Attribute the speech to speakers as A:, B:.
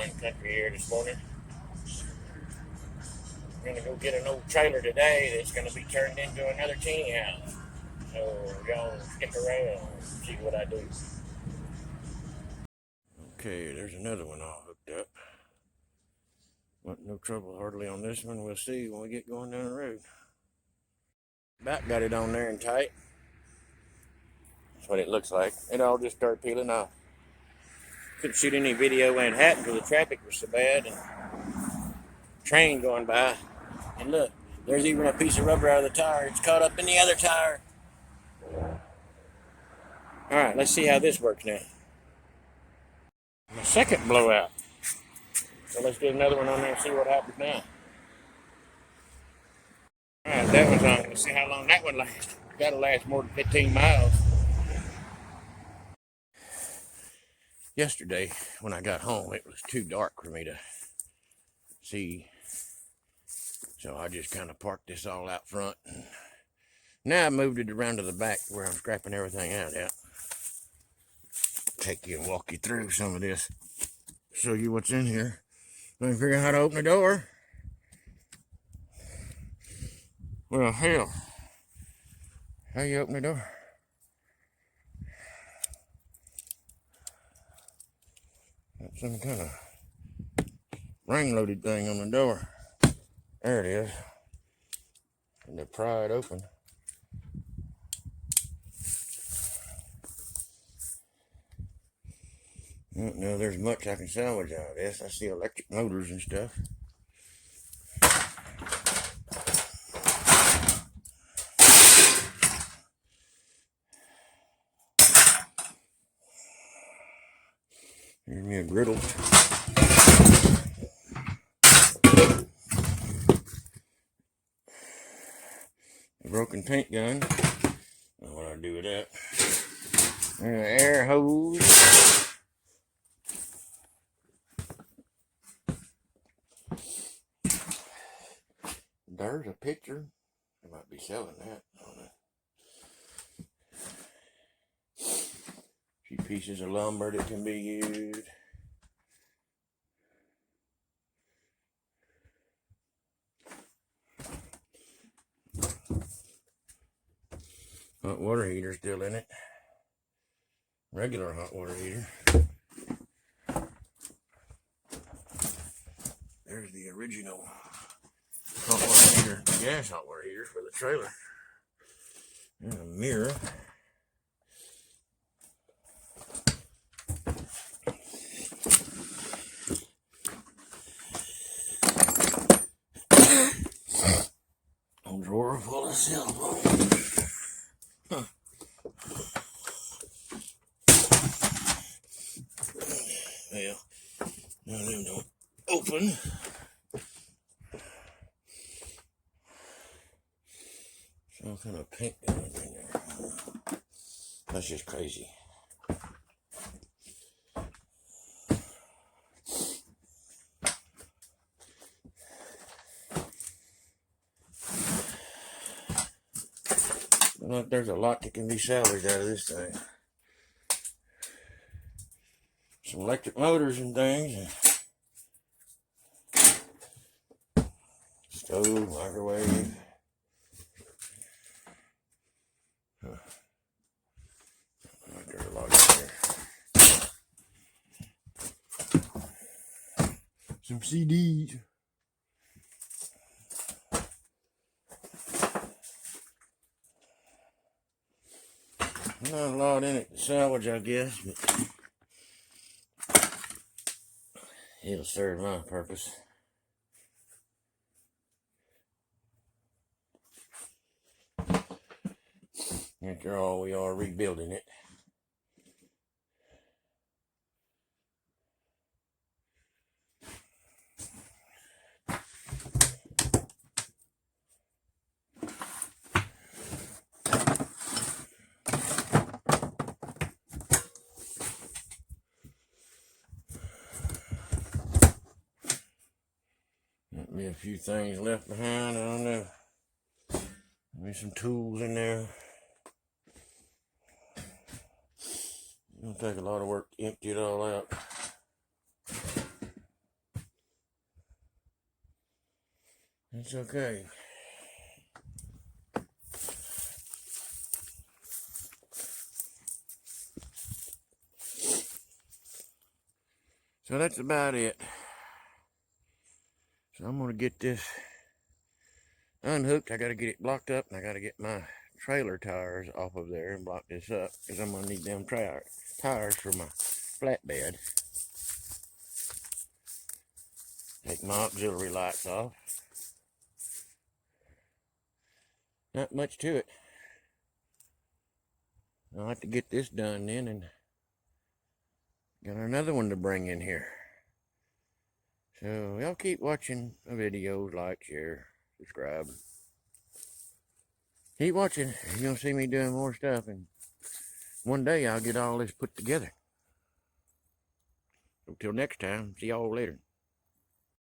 A: wine country here this morning. I'm gonna go get an old trailer today that's gonna be turned into another teeny house. So y'all stick around and see what I do. Okay, there's another one all hooked up. No trouble hardly on this one. We'll see when we get going down the road. About got it on there and tight. That's what it looks like. It all just started peeling off. Couldn't shoot any video when it happened because the traffic was so bad and train going by. And look, there's even a piece of rubber out of the tire. It's caught up in the other tire. All right, let's see how this works now. My second blowout. So let's get another one on there and see what happens now. All right, that one's on. Let's see how long that one lasts. It's got to last more than 15 miles. Yesterday, when I got home, it was too dark for me to see. So I just kind of parked this all out front. Now I moved it around to the back where I'm scrapping everything out. Take you and walk you through some of this. Show you what's in here. Let me figure out how to open the door. Well, hell. How you open the door? Got some kind of ring-loaded thing on the door. There it is. And they pry it open. I don't know there's much I can salvage out of this. I see electric motors and stuff. Here's me a griddle. A broken paint gun. I don't know what I do with that. And an air hose. There's a picture. They might be selling that. I don't know. A few pieces of lumber that can be used. Hot water heater still in it. Regular hot water heater. There's the original hot water heater, gas hot water heater for the trailer. And a mirror. A drawer full of cell phones. Huh. Well, none of them don't open. Some kind of paint gun in there. That's just crazy. Look, there's a lot that can be salvaged out of this thing. Some electric motors and things. Stove, microwave. There's a lot in there. Some CDs. Not a lot in it to salvage, I guess, but it'll serve my purpose. After all, we are rebuilding it. Be a few things left behind. I don't know. Maybe some tools in there. It'll take a lot of work to empty it all out. It's okay. So that's about it. So I'm gonna get this unhooked. I gotta get it blocked up, and I gotta get my trailer tires off of there and block this up, because I'm gonna need them tires for my flatbed. Take my auxiliary lights off. Not much to it. I'll have to get this done then, and got another one to bring in here. So y'all keep watching my videos, like, share, subscribe. Keep watching. You're gonna see me doing more stuff, and one day I'll get all this put together. Until next time, see y'all later.